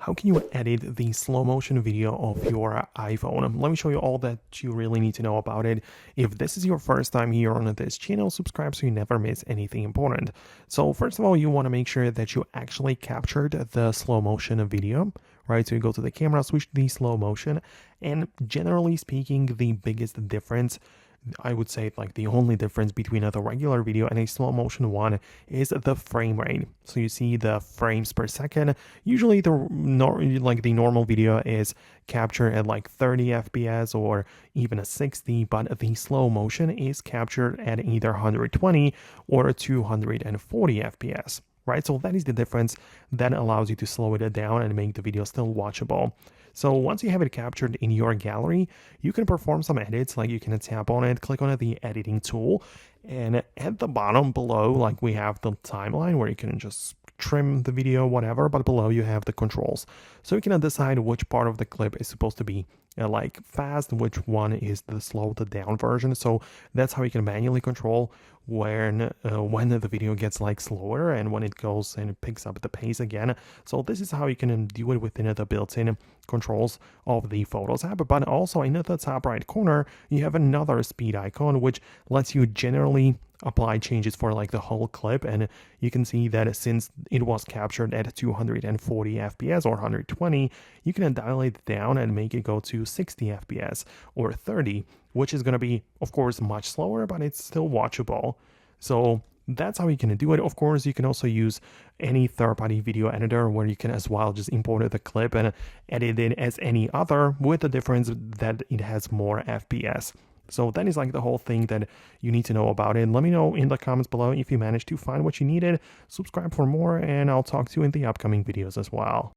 how can you edit the slow motion video of your iPhone? Let me show you all that you really need to know about it. If this is your first time here on this channel, subscribe so you never miss anything important. So first of all, you want to make sure that you actually captured the slow motion video, right? So you go to the camera, switch to the slow motion, and generally speaking, the biggest difference, I would say like the only difference between the regular video and a slow motion one is the frame rate. So you see the frames per second. Usually the normal video is captured at like 30 FPS or even a 60, but the slow motion is captured at either 120 or 240 FPS. Right, so that is the difference that allows you to slow it down and make the video still watchable. So once you have it captured in your gallery, you can perform some edits, like you can tap on it, click on the editing tool, and at the bottom below, like we have the timeline where you can just trim the video, whatever, but below you have the controls. So you can decide which part of the clip is supposed to be like fast, which one is the slowed down version. So that's how you can manually control when the video gets like slower and when it goes and it picks up the pace again. So this is how you can do it within the built-in controls of the Photos app. But also in the top right corner, you have another speed icon, which lets you generally apply changes for like the whole clip, and you can see that since it was captured at 240 FPS or 120, you can dial it down and make it go to 60 FPS or 30, which is going to be of course much slower, but it's still watchable. So that's how you can do it. Of course, you can also use any third-party video editor where you can as well just import the clip and edit it as any other, with the difference that it has more FPS. So that is like the whole thing that you need to know about it. Let me know in the comments below if you managed to find what you needed. Subscribe for more, and I'll talk to you in the upcoming videos as well.